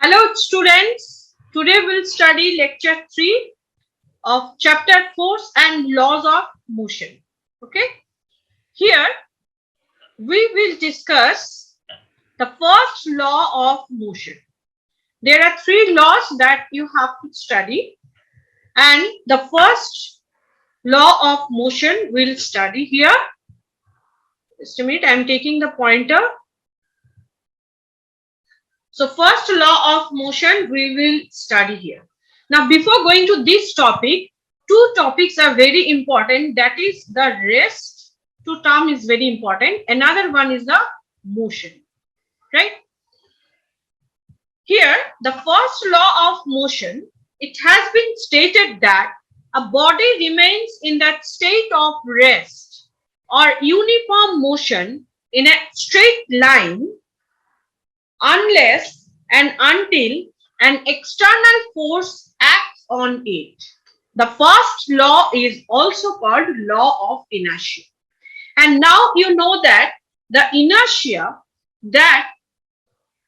Hello students, today we'll study lecture 3 of chapter Force and Laws of Motion. Okay, here we will discuss the first law of motion. There are 3 laws that you have to study, and the first law of motion we'll study here. Just a minute, I am taking the pointer. So first law of motion we will study here. Now before going to this topic, 2 topics are very important. That is the rest, 2 term is very important. Another one is the motion, right? Here the first law of motion, it has been stated that a body remains in that state of rest or uniform motion in a straight line unless and until an external force acts on it. The first law is also called law of inertia. And now you know that the inertia, that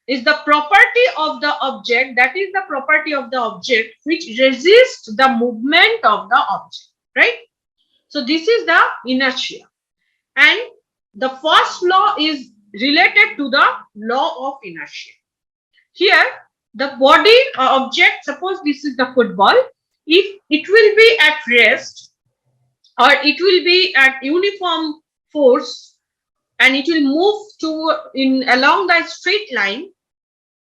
is the property of the object, which resists the movement of the object, right? So this is the inertia. And the first law is related to the law of inertia. Here the body or object, suppose this is the football, if it will be at rest or it will be at uniform force and it will move along the straight line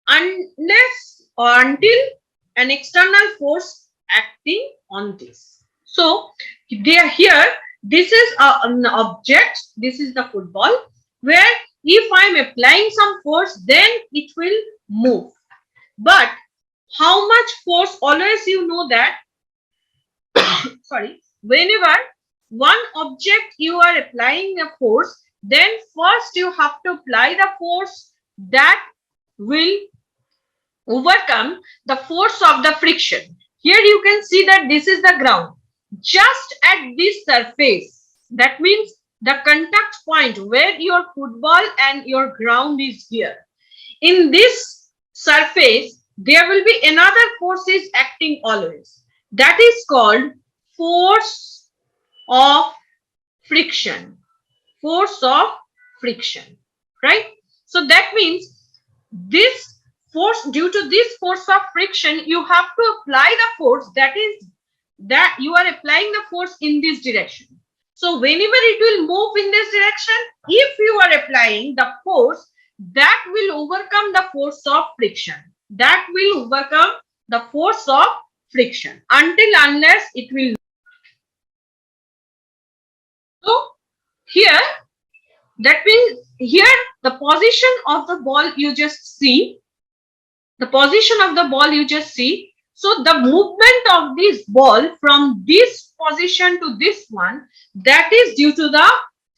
unless or until an external force acting on this. So here this is an object, this is the football, where if I am applying some force, then it will move. But how much force? Always you know that sorry, whenever one object you are applying a force, then first you have to apply the force that will overcome the force of the friction. Here you can see that this is the ground. Just at this surface, that means the contact point where your football and your ground is here. In this surface, there will be another force is acting always. That is called force of friction. Force of friction, right? So that means this force, due to this force of friction, you have to apply the force, that is that you are applying the force in this direction. So whenever it will move in this direction, if you are applying the force, that will overcome the force of friction. That will overcome the force of friction unless it will. So here, that means here the position of the ball you just see. The position of the ball you just see. So the movement of this ball from this position to this one, that is due to the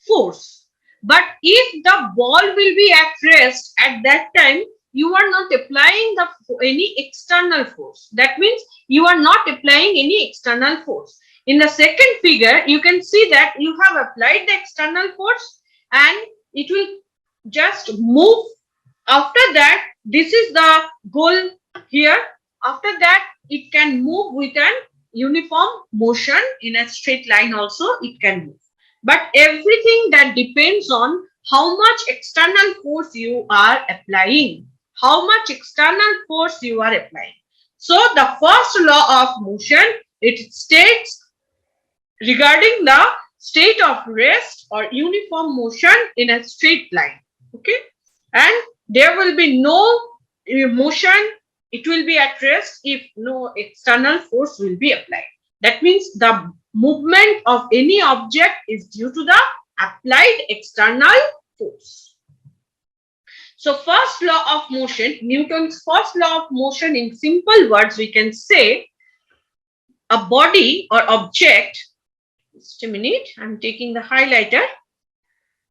force. But if the ball will be at rest, at that time you are not applying any external force. That means you are not applying any external force. In the second figure, you can see that you have applied the external force and it will just move. After that, this is the goal here. After that, it can move with an uniform motion in a straight line also it can move. But everything that depends on how much external force you are applying. How much external force you are applying. So the first law of motion, it states regarding the state of rest or uniform motion in a straight line. Okay. And there will be no motion. It will be at rest if no external force will be applied. That means the movement of any object is due to the applied external force. So first law of motion, Newton's first law of motion, in simple words we can say a body or object, just a minute, I'm taking the highlighter.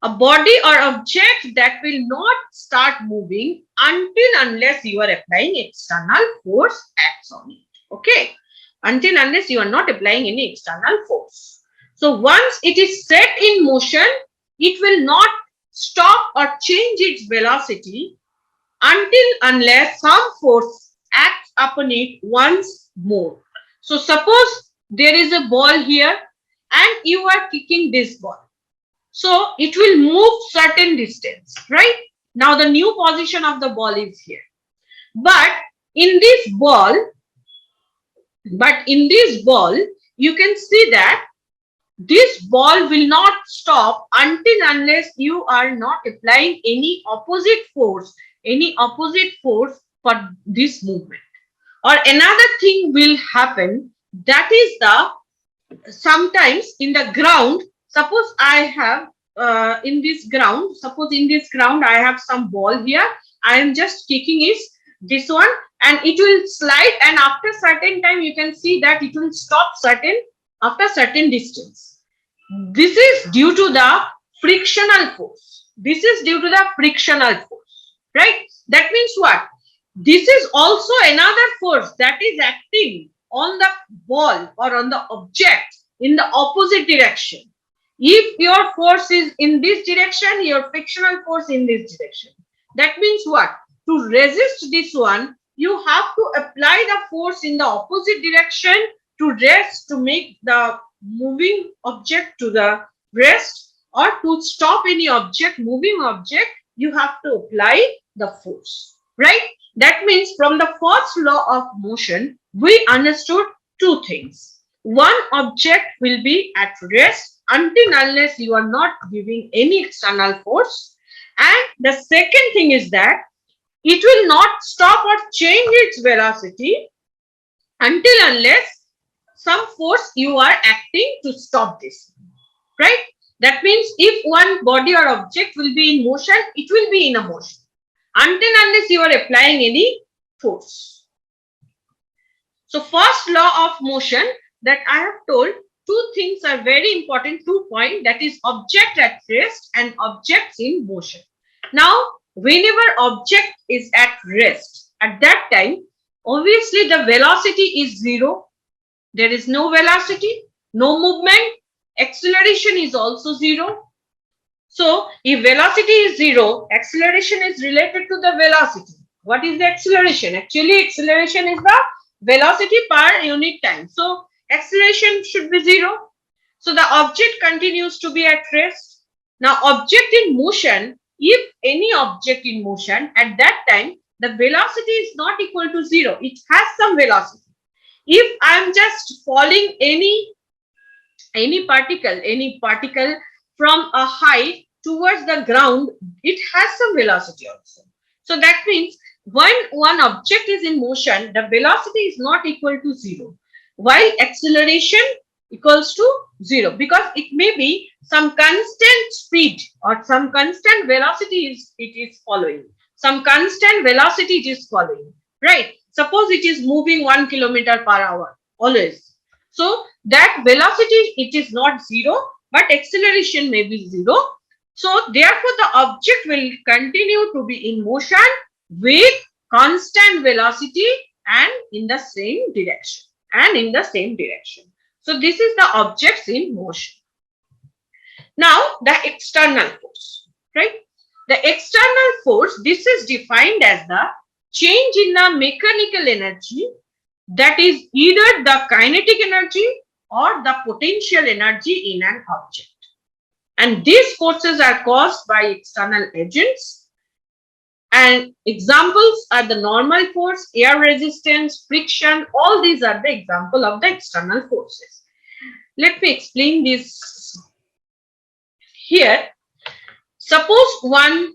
A body or object that will not start moving unless you are applying external force acts on it. Okay. Unless you are not applying any external force. So once it is set in motion, it will not stop or change its velocity unless some force sharpen it once more. So suppose there is a ball here and you are kicking this ball. So it will move certain distance, right? Now the new position of the ball is here. But in this ball, you can see that this ball will not stop until unless you are not applying any opposite force for this movement. Or another thing will happen, that is sometimes in the ground, suppose I have in this ground I have some ball here, I am just kicking this one and it will slide, and after certain time you can see that it will stop after certain distance. This is due to the frictional force. Right? That means what? This is also another force that is acting on the ball or on the object in the opposite direction. If your force is in this direction, your frictional force in this direction. That means what? To resist this one, you have to apply the force in the opposite direction to rest, to make the moving object to the rest, or to stop any moving object, you have to apply the force, right? That means from the first law of motion, we understood two things. One object will be at rest until unless you are not giving any external force. And the second thing is that it will not stop or change its velocity until unless some force you are acting to stop this, right? That means if one body or object will be in motion, it will be in a motion until unless you are applying any force. So first law of motion that I have told, two things are very important, 2 points, that is object at rest and objects in motion. Now, whenever object is at rest, at that time, obviously the velocity is zero. There is no velocity, no movement, acceleration is also zero. So, if velocity is zero, acceleration is related to the velocity. What is the acceleration? Actually, acceleration is the velocity per unit time. So, acceleration should be zero. So, the object continues to be at rest. Now, object in motion, if any object in motion, at that time, the velocity is not equal to zero. It has some velocity. If I am just falling any particle from a height towards the ground, it has some velocity also. So that means when one object is in motion, the velocity is not equal to zero, while acceleration equals to zero, because it may be some constant speed or some constant velocity it is following. Some constant velocity it is following, right? Suppose it is moving 1 kilometer per hour always. So that velocity, it is not zero, but acceleration may be zero. So therefore the object will continue to be in motion with constant velocity and in the same direction. So this is the objects in motion. Now the external force, right? The external force, this is defined as the change in the mechanical energy, that is either the kinetic energy or the potential energy in an object. And these forces are caused by external agents. And examples are the normal force, air resistance, friction, all these are the example of the external forces. Let me explain this here. Suppose one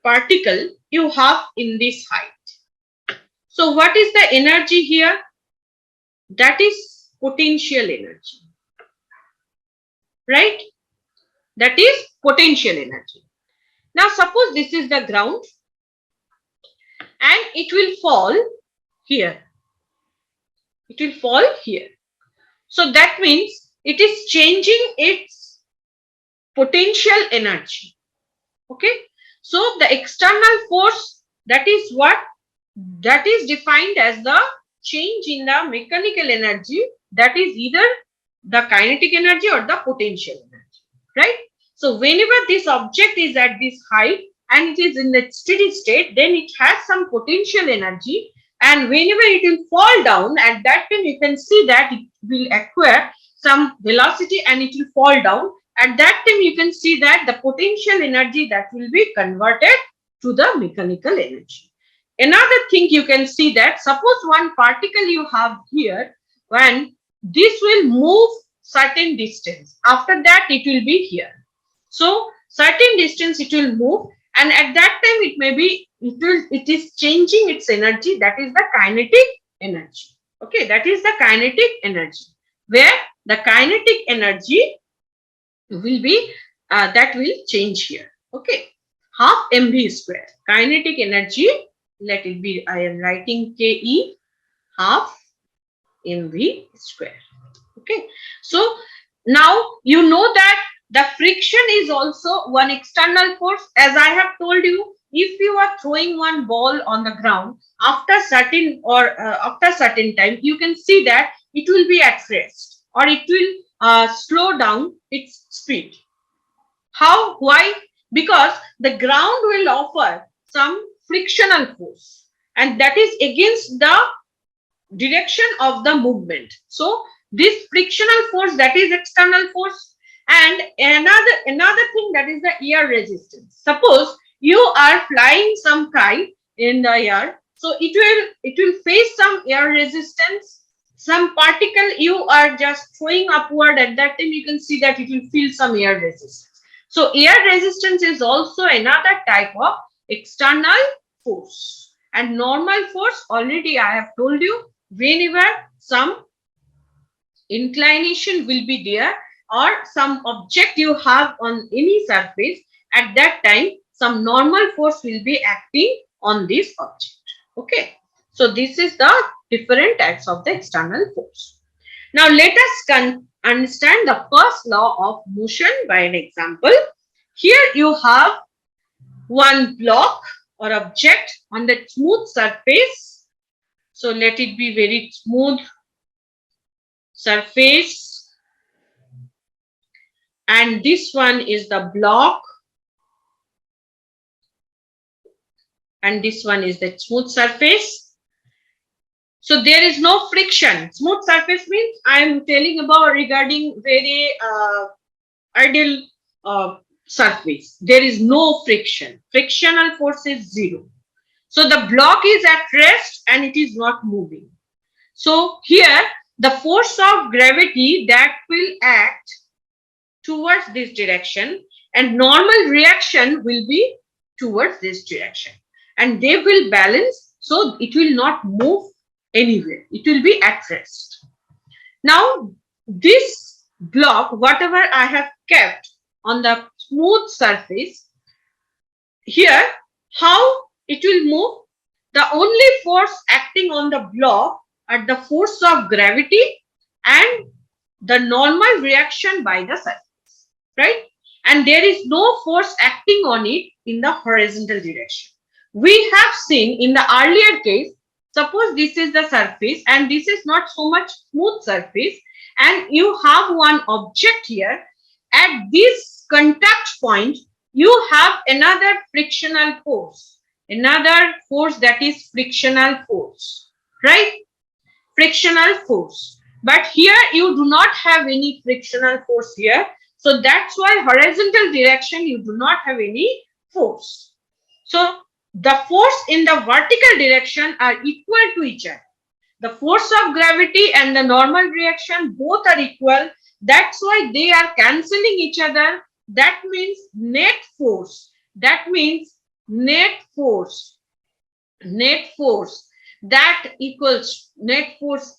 particle you have in this height. So what is the energy here? That is potential energy, right? That is potential energy. Now suppose this is the ground and it will fall here. It will fall here. So that means it is changing its potential energy. Okay. So the external force, that is what? That is defined as the change in the mechanical energy, that is either the kinetic energy or the potential energy, right? So whenever this object is at this height and it is in the steady state, then it has some potential energy, and whenever it will fall down, at that time you can see that it will acquire some velocity and it will fall down. At that time you can see that the potential energy that will be converted to the mechanical energy. Another thing you can see that suppose one particle you have here, when this will move certain distance, after that it will be here. So certain distance it will move, and at that time it may be it is changing its energy, that is the kinetic energy. Okay, that is the kinetic energy, where the kinetic energy will be that will change here. Okay, half mv square kinetic energy, let it be, I am writing ke half mv square. Okay, so now you know that the friction is also one external force. As I have told you, if you are throwing one ball on the ground, after certain time, you can see that it will be at rest, or it will slow down its speed. How? Why? Because the ground will offer some frictional force, and that is against the direction of the movement. So this frictional force, that is external force. And another thing, that is the air resistance. Suppose you are flying some kite in the air, so it will face some air resistance. Some particle you are just throwing upward, at that time you can see that it will feel some air resistance. So air resistance is also another type of external force. And normal force, already I have told you, whenever some inclination will be there, or some object you have on any surface, at that time some normal force will be acting on this object. Okay, so this is the different types of the external force. Now let us understand the first law of motion by an example. Here you have one block or object on the smooth surface. So let it be very smooth surface, and this one is the block, and this one is the smooth surface. So there is no friction. Smooth surface means I am telling about regarding very ideal surface. There is no friction. Frictional force is zero. So the block is at rest and it is not moving. So here the force of gravity that will act towards this direction, and normal reaction will be towards this direction, and they will balance, so it will not move anywhere. It will be at rest. Now this block, whatever I have kept on the smooth surface, here how it will move? The only force acting on the block are the force of gravity and the normal reaction by the surface, right? And there is no force acting on it in the horizontal direction. We have seen in the earlier case, suppose this is the surface and this is not so much smooth surface, and you have one object here. At this contact point, you have another frictional force, another force, that is frictional force, right? Frictional force. But here you do not have any frictional force here. So that's why horizontal direction you do not have any force. So the force in the vertical direction are equal to each other. The force of gravity and the normal reaction both are equal. That's why they are cancelling each other. That means net force. That means net force. Net force. That equals net force.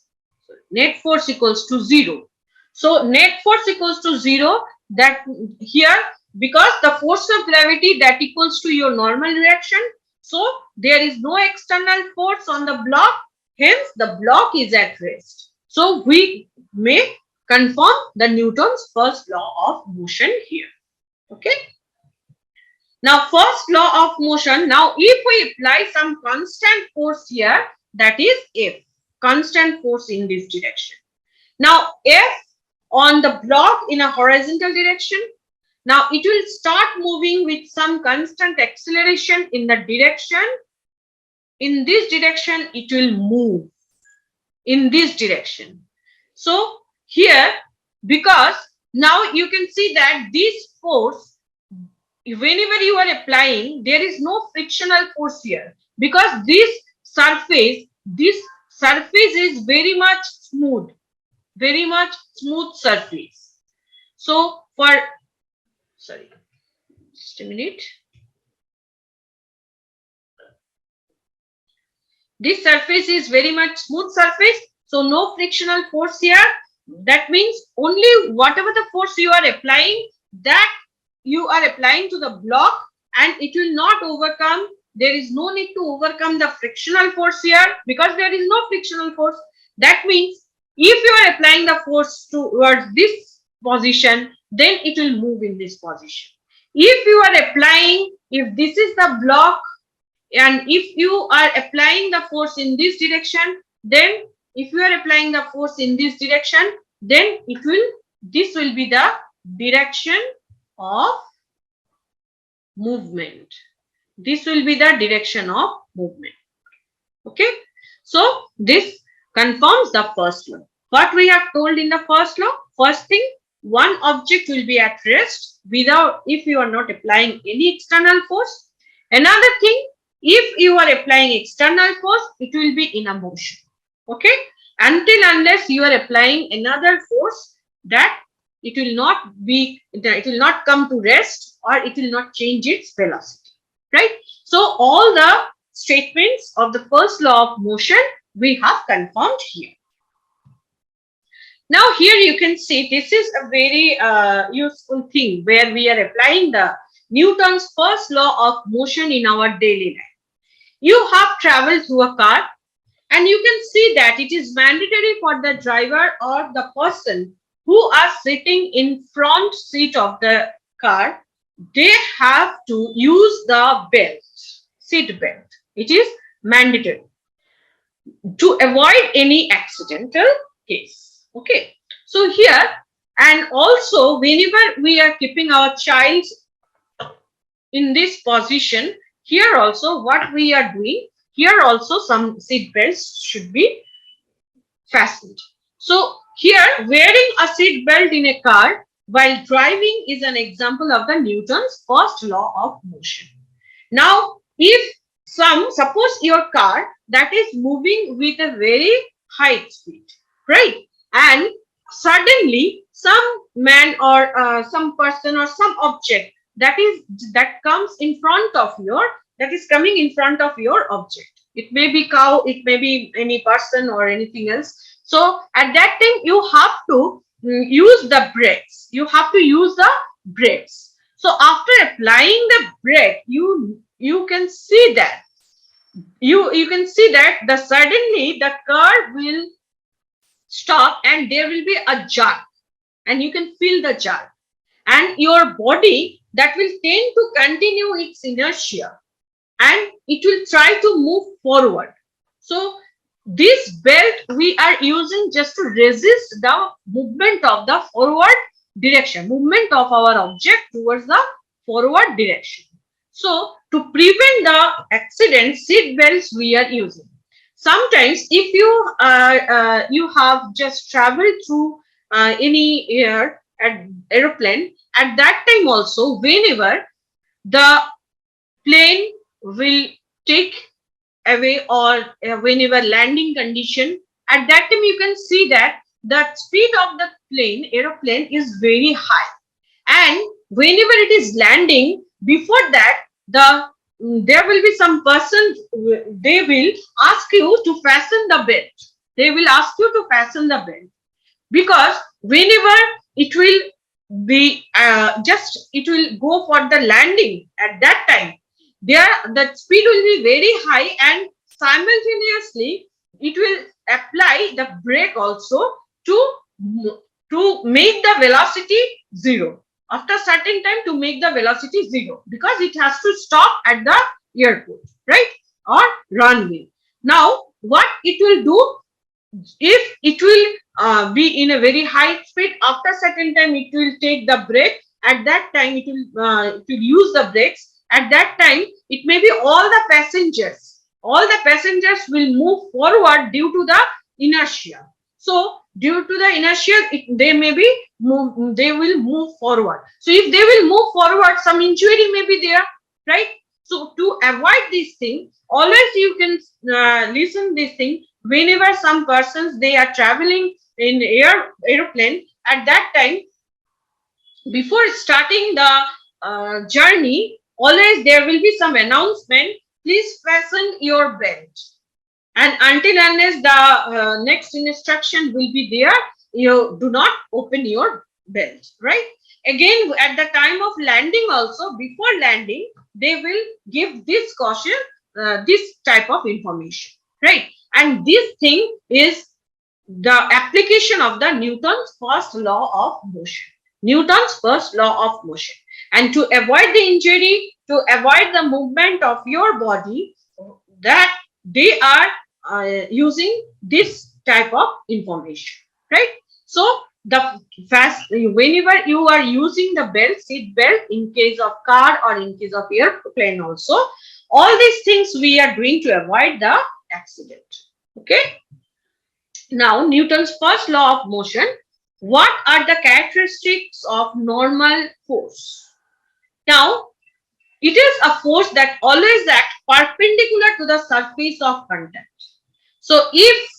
Net force equals to 0. So net force equals to 0. That here, because the force of gravity that equals to your normal reaction. So there is no external force on the block. Hence the block is at rest. So we may confirm the Newton's first law of motion here. Okay. Now first law of motion. Now if we apply some constant force here, that is F. Constant force in this direction. Now F on the block in a horizontal direction. Now it will start moving with some constant acceleration in the direction in this direction it will move in this direction. So here, because now you can see that this force, whenever you are applying, there is no frictional force here, because this surface is very much smooth surface. So for, sorry, just a minute. This surface is very much smooth surface, so no frictional force here. That means only whatever the force you are applying, that you are applying to the block, and it will not overcome. There is no need to overcome the frictional force here, because there is no frictional force. That means if you are applying the force towards this position, then it will move in this position. If you are applying, if this is the block, and if you are applying the force in this direction, then if you are applying the force in this direction, then this will be the direction of movement. This will be the direction of movement. Okay, so this confirms the first law. What we have told in the first law, first thing, one object will be at rest if you are not applying any external force. Another thing, if you are applying external force, it will be in a motion. Okay, unless you are applying another force, that it will not come to rest, or it will not change its velocity, right? So all the statements of the first law of motion we have confirmed here. Now here you can see this is a very useful thing where we are applying the Newton's first law of motion in our daily life. You have traveled through a car, and you can see that it is mandatory for the driver or the person who are sitting in front seat of the car, they have to use the seat belt. It is mandatory to avoid any accidental case. Okay, so here, and also whenever we are keeping our child in this position, here also what we are doing, here also some seat belts should be fastened. So here, wearing a seat belt in a car while driving is an example of the Newton's first law of motion. Now, if suppose your car that is moving with a very high speed, right, and suddenly some man or some person or some object that comes in front of coming in front of your object. It may be cow, it may be any person or anything else. So at that time you have to use the brakes. You have to use the brakes. So after applying the brake, you can see that suddenly the car will stop, and there will be a jerk, and you can feel the jerk, and your body that will tend to continue its inertia, and it will try to move forward. So this belt we are using just to resist the movement of the forward direction, movement of our object towards the forward direction. So to prevent the accident, seat belts we are using. Sometimes if you have just traveled through any aeroplane, at that time also, whenever the plane will take away, or whenever landing condition, at that time you can see that the speed of the aeroplane is very high, and whenever it is landing, before that there will be some person, they will ask you to fasten the belt. Because whenever it will be it will go for the landing, at that time the speed will be very high, and simultaneously it will apply the brake also to make the velocity zero. After certain time, to make the velocity zero, because it has to stop at the airport, right, or runway. Now what it will do, if it will be in a very high speed, after certain time it will take the brake. At that time it will use the brakes. At that time, it may be all the passengers all the passengers will move forward due to the inertia. So due to the inertia, they may be they will move forward. So if they will move forward, some injury may be there, right? So to avoid this thing, always you can listen this thing. Whenever some persons they are traveling in airplane, at that time, before starting the journey, always there will be some announcement. Please fasten your belt. And until unless the next instruction will be there, you do not open your belt, right? Again, at the time of landing also, before landing, they will give this caution, this type of information, right? And this thing is the application of the Newton's first law of motion. Newton's first law of motion. And to avoid the injury, to avoid the movement of your body, that they are using this type of information, right? So the whenever you are using the belt, seat belt, in case of car or in case of airplane also, all these things we are doing to avoid the accident. Okay. Now, Newton's first law of motion. What are the characteristics of normal force? Now, it is a force that always acts perpendicular to the surface of contact. So, if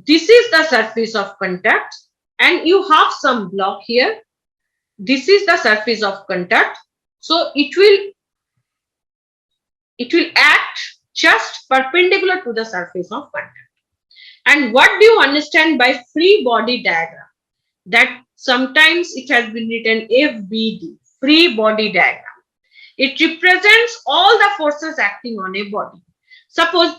this is the surface of contact and you have some block here, this is the surface of contact. So, it will act just perpendicular to the surface of contact. And what do you understand by free body diagram? That sometimes it has been written FBD, free body diagram. It represents all the forces acting on a body. Suppose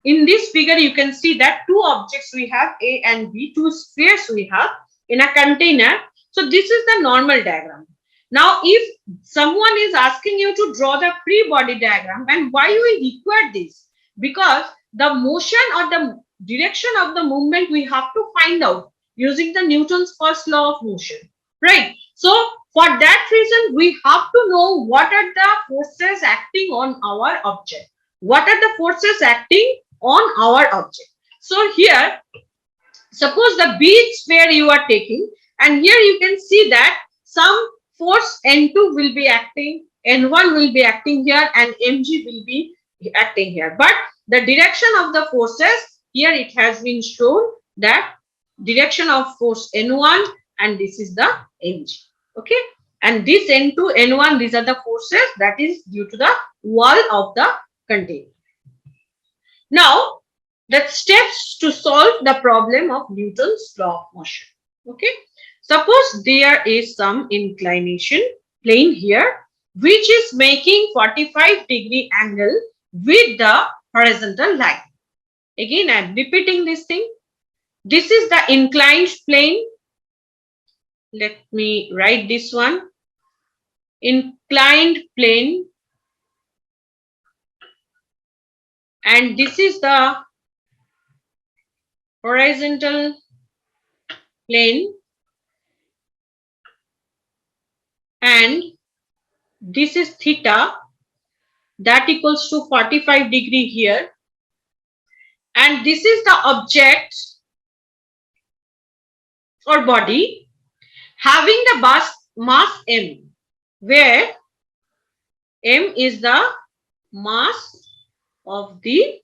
in this figure you can see that two objects we have, A and B, two spheres we have in a container. So this is the normal diagram. Now if someone is asking you to draw the free body diagram, and why we require this? Because the motion or the direction of the movement we have to find out using the Newton's first law of motion, right? So for that reason we have to know what are the forces acting on our object. What are the forces acting on our object? So here, suppose the B sphere you are taking, and here you can see that some force N2 will be acting, N1 will be acting here, and Mg will be acting here. But the direction of the forces, here it has been shown that direction of force N1 and this is the Mg. Okay. And this N2, N1, these are the forces that is due to the wall of the container. Now, the steps to solve the problem of Newton's law of motion. Okay. Suppose there is some inclination plane here which is making 45-degree angle with the horizontal line. Again, I am repeating this thing. This is the inclined plane. Let me write this one. Inclined plane. And this is the horizontal plane. And this is theta. That equals to 45-degree here. And this is the object or body having the mass m, where m is the mass of the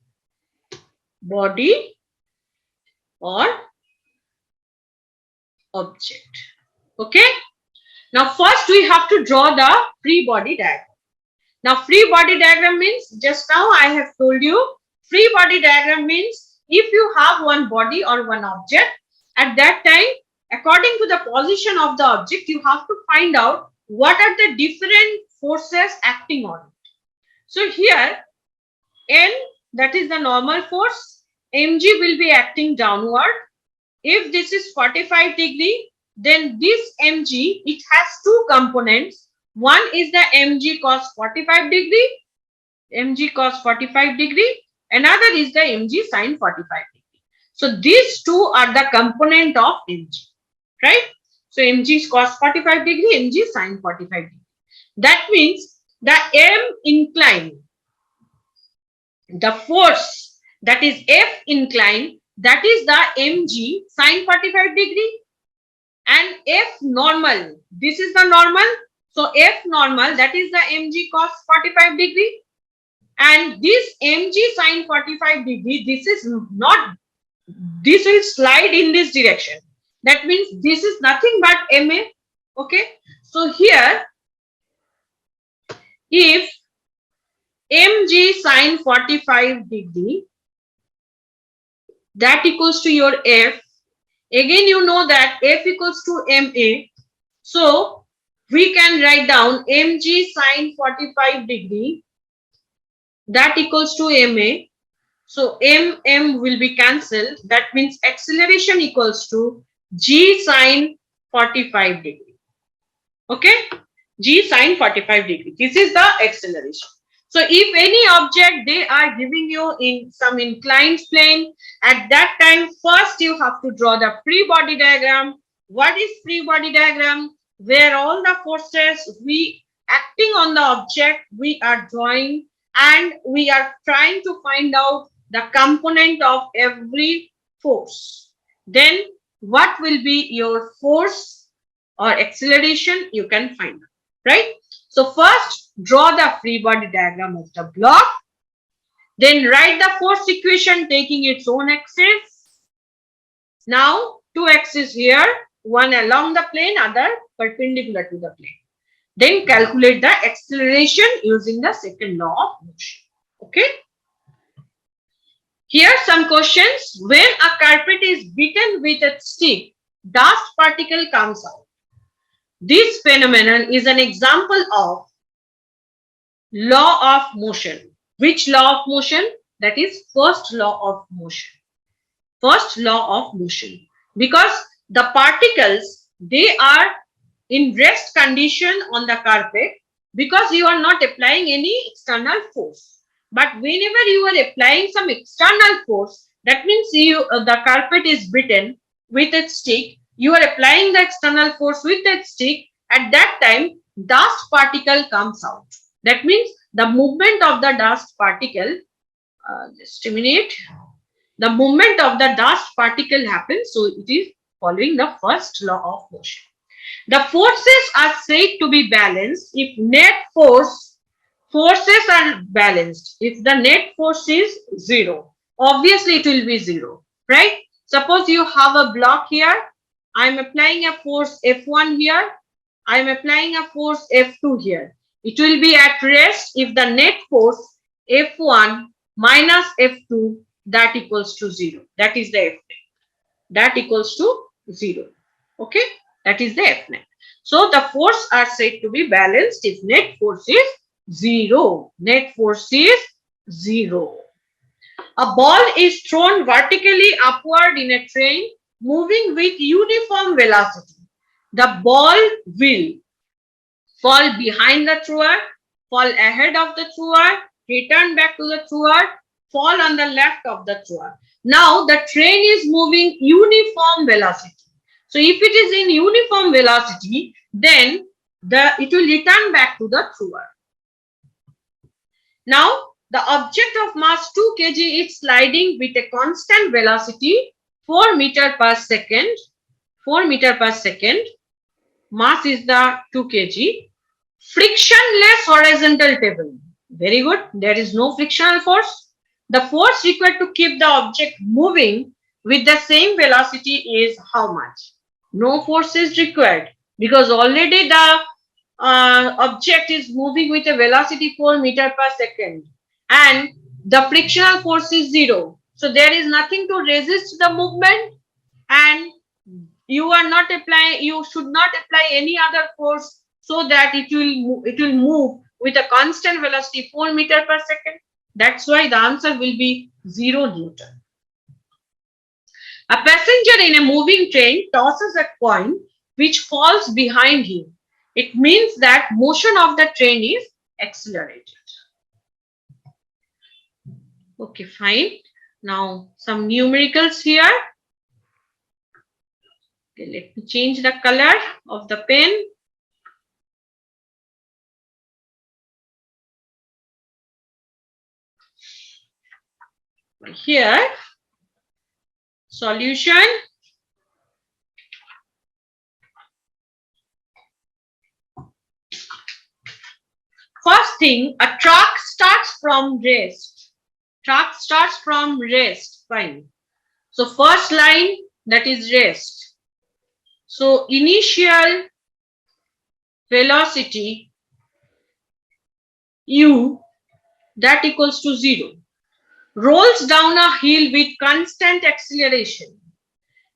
body or object. Okay. Now first we have to draw the free body diagram. Now free body diagram means, just now I have told you, free body diagram means if you have one body or one object, at that time, according to the position of the object, you have to find out what are the different forces acting on it. So here, N, that is the normal force, Mg will be acting downward. If this is 45-degree, then this Mg, it has two components. One is the Mg cos 45-degree, Mg cos 45-degree. Another is the Mg sin 45-degree. So these two are the component of Mg, right? So Mg cos 45-degree, Mg sin 45-degree. That means the M incline, the force that is F incline, that is the mg sine 45 degree, and F normal, this is the normal, so F normal, that is the mg cos 45 degree, and this mg sine 45 degree, this is not, this will slide in this direction, that means this is nothing but ma. Okay, so here if mg sine 45 degree, that equals to your F, again you know that F equals to ma, so we can write down mg sine 45 degree, that equals to ma. So m will be cancelled. That means acceleration equals to g sine 45 degree. Okay, g sine 45 degree. This is the acceleration. So if any object they are giving you in some inclined plane, at that time first you have to draw the free body diagram. What is free body diagram? Where all the forces we acting on the object we are drawing, and we are trying to find out the component of every force. Then what will be your force or acceleration, you can find out, right? So first draw the free body diagram of the block, then write the force equation taking its own axis. Now two axes here, one along the plane, other perpendicular to the plane. Then calculate the acceleration using the second law of motion. Okay. Here some questions. When a carpet is beaten with a stick, dust particle comes out. This phenomenon is an example of law of motion. Which law of motion? That is first law of motion. First law of motion. Because the particles, they are in rest condition on the carpet because you are not applying any external force. But whenever you are applying some external force, that means the carpet is beaten with a stick, you are applying the external force with that stick, at that time dust particle comes out. That means the movement of the dust particle, just a minute, the movement of the dust particle happens, so it is following the first law of motion. The forces are said to be balanced if net forces are balanced. If the net force is 0, obviously it will be 0, right? Suppose you have a block here, I am applying a force F1 here, I am applying a force F2 here. It will be at rest if the net force F1 minus F2, that equals to 0. That is the F net. That equals to 0. Okay, that is the F net. So the force are said to be balanced if net force is 0. Net force is 0. A ball is thrown vertically upward in a train moving with uniform velocity. The ball will fall behind the thrower, fall ahead of the thrower, return back to the thrower, fall on the left of the thrower. Now the train is moving uniform velocity. So if it is in uniform velocity, then it will return back to the thrower. Now the object of mass 2 kg is sliding with a constant velocity 4 meter per second. 4 meter per second. Mass is the 2 kg. Frictionless horizontal table. Very good. There is no frictional force. The force required to keep the object moving with the same velocity is how much? No force is required because already the object is moving with a velocity 4 meter per second and the frictional force is 0. So there is nothing to resist the movement, and you are not applying, you should not apply any other force so that it will move with a constant velocity 4 meter per second. That's why the answer will be 0 Newton. A passenger in a moving train tosses a coin which falls behind him. It means that motion of the train is accelerated. Okay, fine. Now some numericals here. Okay, let me change the color of the pen. Here, solution. First thing, a truck starts from rest. Truck starts from rest. Fine. So first line, that is rest. So initial velocity u, that equals to 0. Rolls down a hill with constant acceleration.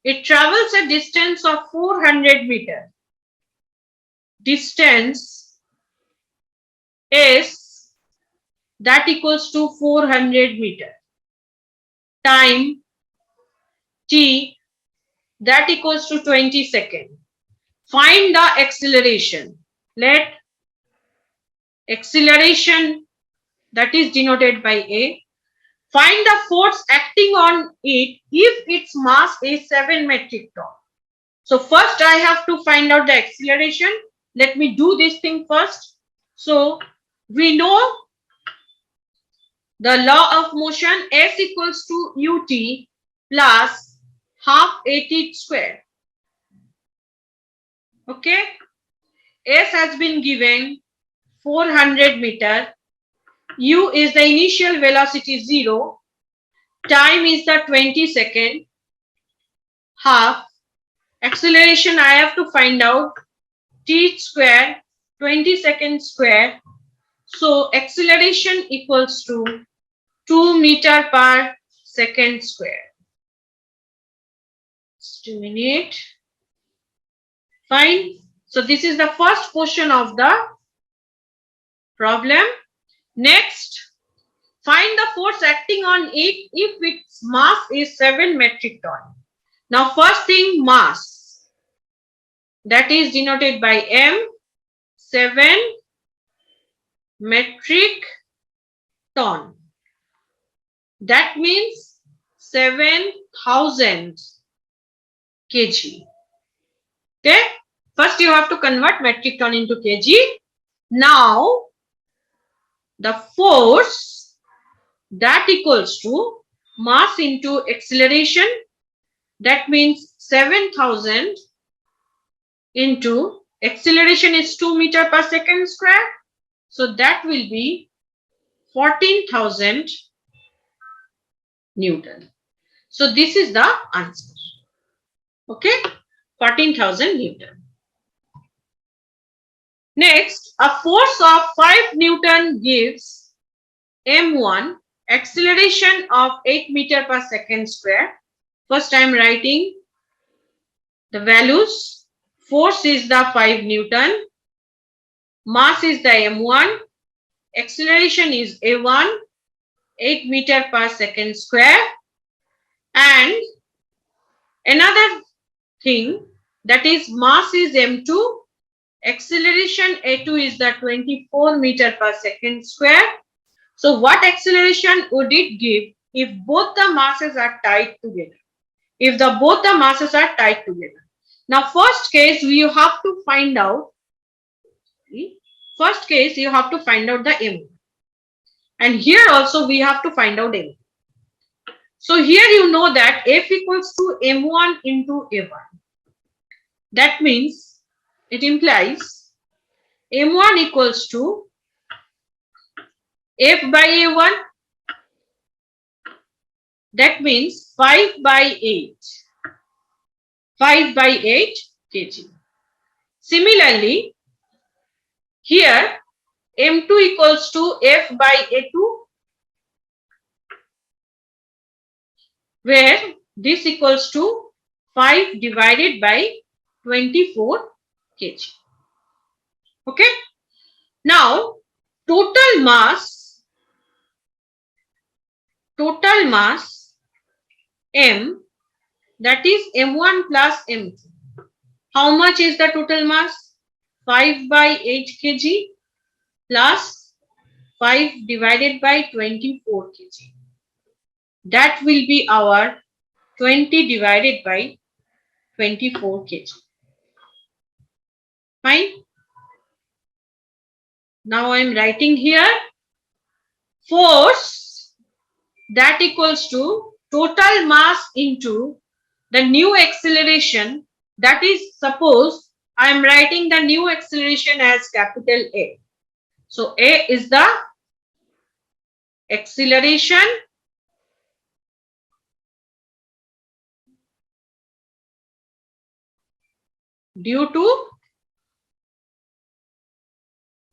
It travels a distance of 400 meters. Distance s, that equals to 400 meters. Time t, that equals to 20 seconds. Find the acceleration. Let acceleration, that is denoted by a. Find the force acting on it if its mass is 7 metric ton. So first I have to find out the acceleration. Let me do this thing first. So we know the law of motion, S equals to ut plus half at square. Okay. S has been given 400 meter. U is the initial velocity 0. Time is the 20 second. Half. Acceleration I have to find out. T square, 20 seconds square. So acceleration equals to 2 meter per second square. Just a minute. Fine. So this is the first portion of the problem. Next, find the force acting on it if its mass is 7 metric ton. Now first thing, mass, that is denoted by M, 7 metric ton. That means 7,000 kg. Okay. First you have to convert metric ton into kg. Now the force, that equals to mass into acceleration. That means 7,000 into acceleration is 2 meter per second square. So that will be 14,000 Newton. So this is the answer. Okay, 14,000 Newton. Next, a force of 5 Newton gives M1 acceleration of 8 meter per second square. First I am writing the values. Force is the 5 Newton. Mass is the M1. Acceleration is A1, 8 meter per second square. And another thing, that is mass is M2. Acceleration A2 is the 24 meter per second square. So what acceleration would it give if both the masses are tied together? If both the masses are tied together. Now first case you have to find out. First case you have to find out the M. And here also we have to find out M. So here you know that F equals to M1 into A1. That means it implies M1 equals to F by A1. That means 5 by 8. 5 by 8 kg. Similarly, here M2 equals to F by A2, where this equals to 5 divided by 24 kg. Okay. Now, total mass M, that is M1 plus M2. How much is the total mass? 5 by 8 kg plus 5 divided by 24 kg. That will be our 20 divided by 24 kg. Fine. Now I am writing here force that equals to total mass into the new acceleration. That is, suppose I am writing the new acceleration as capital A. So A is the acceleration due to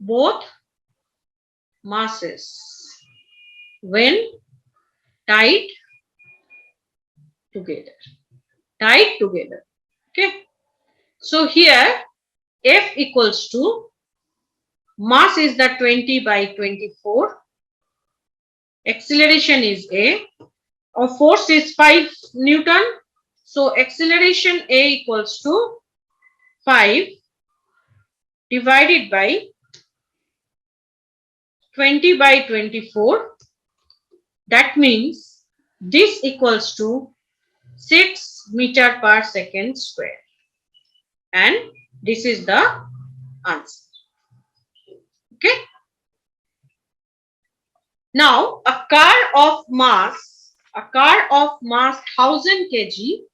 both masses when tied together. Okay. So here F equals to mass is the 20 by 24. Acceleration is A. Or force is 5 Newton. So acceleration A equals to 5 divided by 20 by 24. That means this equals to 6 meter per second square. And this is the answer. Okay. Now a car of mass 1000 kg.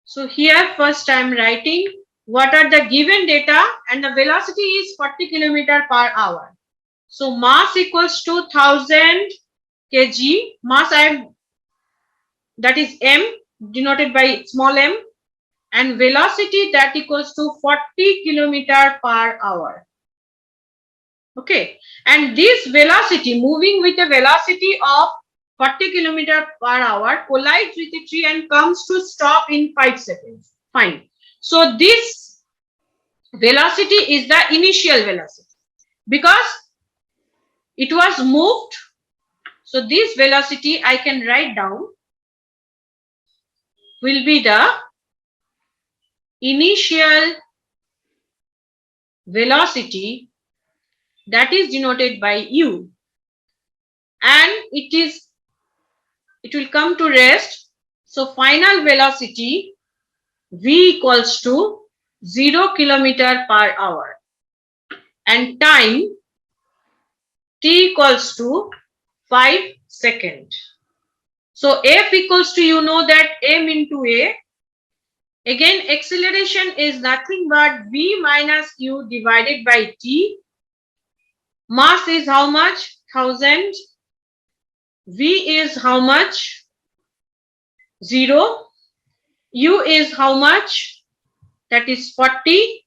So here first I am writing what are the given data, and the velocity is 40 km per hour. So mass equals to 1000 kg. Mass that is m denoted by small m, and velocity that equals to 40 km per hour. Okay, and this velocity moving with a velocity of 40 km per hour collides with a tree and comes to stop in 5 seconds. Fine. So this velocity is the initial velocity because it was moved. So this velocity I can write down will be the initial velocity, that is denoted by u, and it will come to rest. So final velocity v equals to 0 km per hour, and time t equals to 5 seconds. So F equals to, you know that m into a. Again, acceleration is nothing but v minus u divided by t. Mass is how much? 1000. V is how much? 0. U is how much? That is 40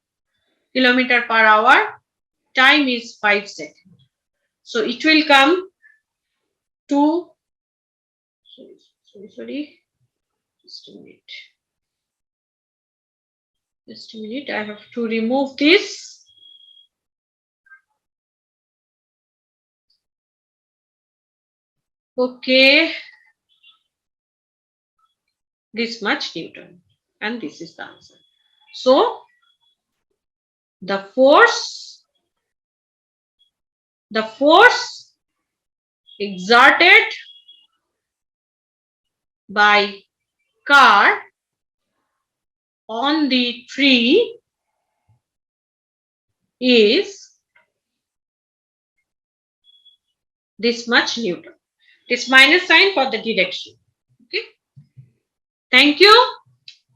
km per hour. Time is 5 seconds. So it will come to, sorry, just a minute. Just a minute, I have to remove this. Okay. This much Newton, and this is the answer. So the force exerted by car on the tree is this much Newton. This minus sign for the direction. Okay. Thank you.